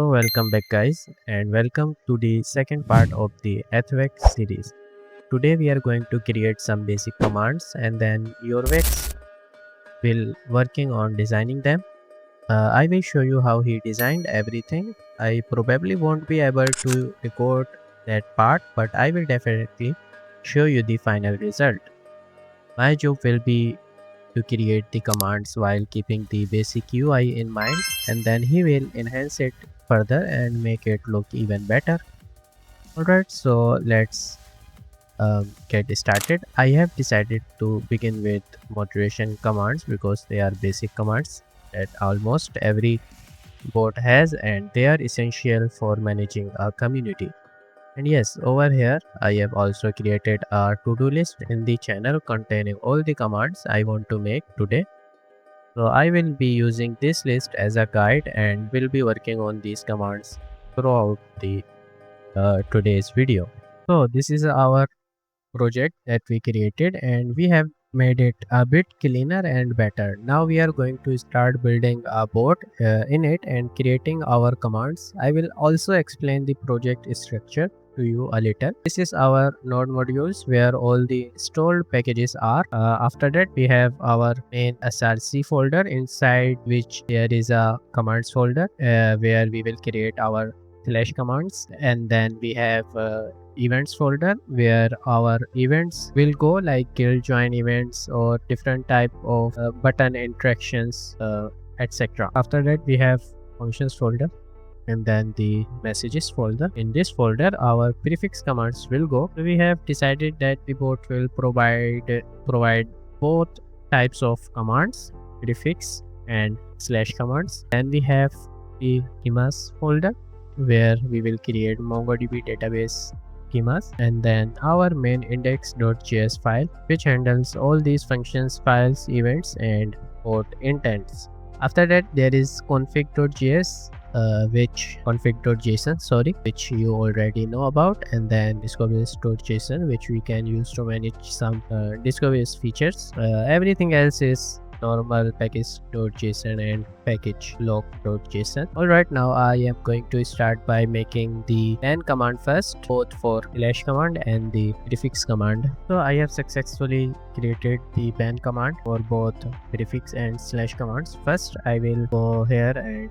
So welcome back guys and welcome to the second part of the Ethvex series. Today we are going to create some basic commands and then your Vex will working on designing them. I will show you how he designed everything. I probably won't be able to record that part, but I will definitely show you the final result. My job will be to create the commands while keeping the basic UI in mind, and then he will enhance it further and make it look even better. Alright, so let's get started. I have decided to begin with moderation commands because they are basic commands that almost every bot has, and they are essential for managing a community. And yes, over here I have also created a to-do list in the channel containing all the commands I want to make today. So I will be using this list as a guide and will be working on these commands throughout the today's video. So this is our project that we created and we have made it a bit cleaner and better. Now we are going to start building a bot in it and creating our commands. I will also explain the project structure to you a little. This is our node modules where all the installed packages are. After that we have our main src folder, inside which there is a commands folder where we will create our slash commands, and then we have events folder where our events will go, like guild join events or different type of button interactions, etc. After that we have functions folder and then the messages folder. In this folder our prefix commands will go. So we have decided that the bot will provide both types of commands, prefix and slash commands. Then we have the schemas folder where we will create MongoDB database schemas, and then our main index.js file which handles all these functions, files, events and bot intents. After that there is config.js which you already know about, and then discoveries.json which we can use to manage some discoveries features. Everything else is normal package.json and package log.json. Alright, now I am going to start by making the ban command first, both for slash command and the prefix command. So I have successfully created the ban command for both prefix and slash commands. First I will go here and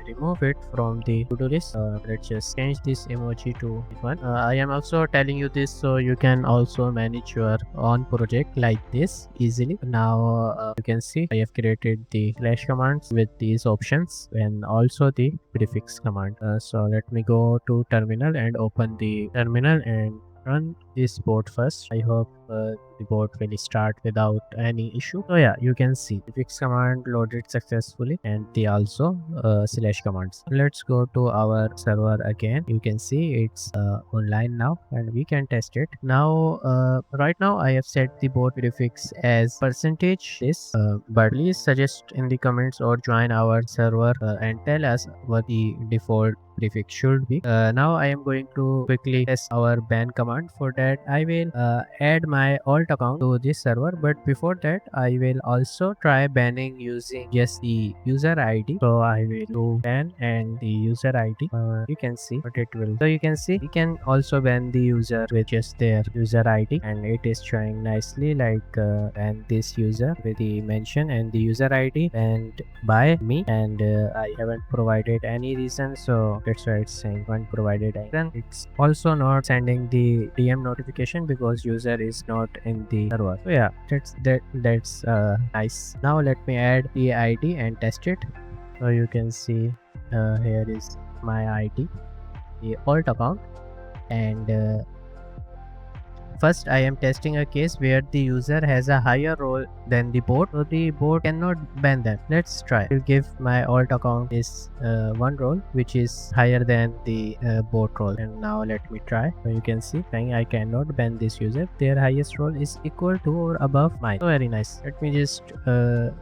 remove it from the to-do list. Let's just change this emoji to one. I am also telling you this so you can also manage your own project like this easily. Now you can see I have created the slash commands with these options and also the prefix command. So let me go to terminal and open the terminal and run this bot first. I hope the bot will start without any issue. So yeah, you can see the prefix command loaded successfully and the also slash commands. Let's go to our server again. You can see it's online now and we can test it. Now right now I have set the bot prefix as percentage this, but please suggest in the comments or join our server and tell us what the default prefix should be. Now I am going to quickly test our ban command. For that I will add my alt account to this server, but before that I will also try banning using just the user ID. So I will do ban and the user ID. You can see what it will. So you can see we can also ban the user with just their user ID, and it is showing nicely like ban this user with the mention and the user ID and by me, and I haven't provided any reason, so that's why it's saying one provided reason. It's also not sending the DM notification because user is not in the server. So yeah, that's nice. Now let me add the ID and test it. So you can see here is my ID, the alt account, and first I am testing a case where the user has a higher role than the bot, so the bot cannot ban them. Let's try. I'll give my alt account is one role which is higher than the bot role, and now let me try. So you can see saying I cannot ban this user, their highest role is equal to or above mine. So very nice. Let me just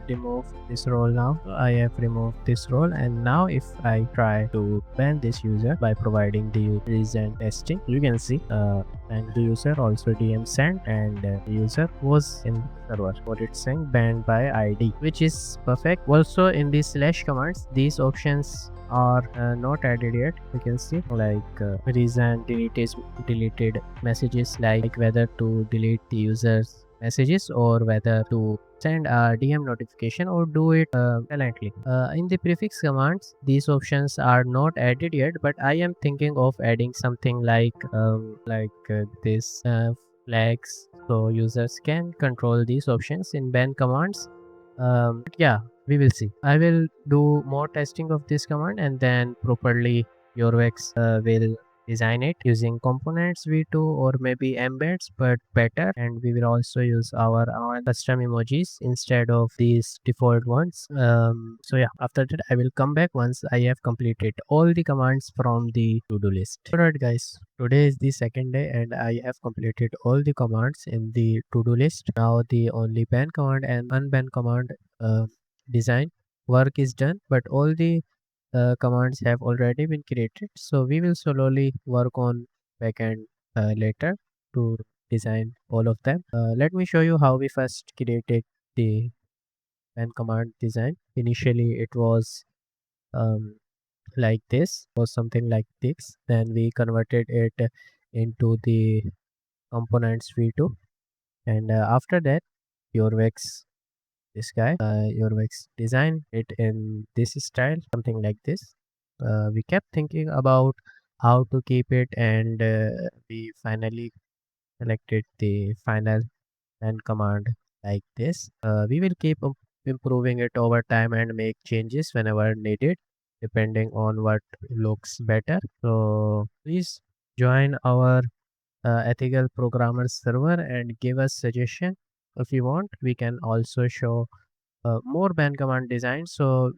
remove this role now. So I have removed this role, and now if I try to ban this user by providing the reason testing, you can see and the user also DM sent, and the user was in server. What it's saying, banned by ID, which is perfect. Also in the slash commands these options are not added yet. You can see like reason deleted messages, like whether to delete the user's messages or whether to send a DM notification or do it silently. In the prefix commands, these options are not added yet, but I am thinking of adding something like this flags, so users can control these options in ban commands. But yeah, we will see. I will do more testing of this command, and then properly Yorvex will design it using components v2 or maybe embeds, but better. And we will also use our own custom emojis instead of these default ones. So yeah, after that I will come back once I have completed all the commands from the to-do list. Alright guys, today is the second day and I have completed all the commands in the to-do list. Now the only ban command and unban command uh, design work is done, but all the commands have already been created. So we will slowly work on backend later to design all of them. Let me show you how we first created the ban command design. Initially it was um, like this, or something like this. Then we converted it into the components v2, and after that your vex this guy your vex design it in this style, something like this. We kept thinking about how to keep it, and we finally selected the final and command like this. We will keep improving it over time and make changes whenever needed, depending on what looks better. So please join our ethical programmer server and give us suggestion. If you want, we can also show more ban command designs. So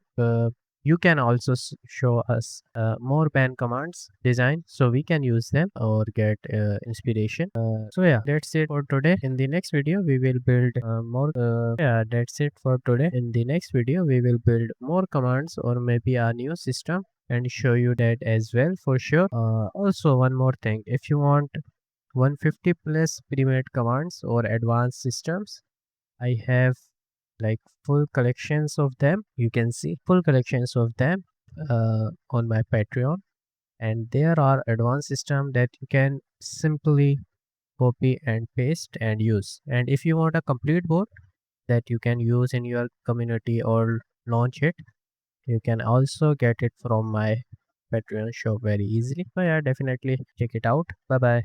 you can also show us more ban commands design, so we can use them or get inspiration. So yeah, that's it for today. In the next video we will build more yeah, that's it for today. In the next video we will build more commands or maybe a new system and show you that as well for sure. Also one more thing, if you want 150 plus pre-made commands or advanced systems, I have like full collections of them. You can see full collections of them on my Patreon, and there are advanced system that you can simply copy and paste and use. And if you want a complete board that you can use in your community or launch it, you can also get it from my Patreon shop very easily. So yeah, definitely check it out. Bye bye.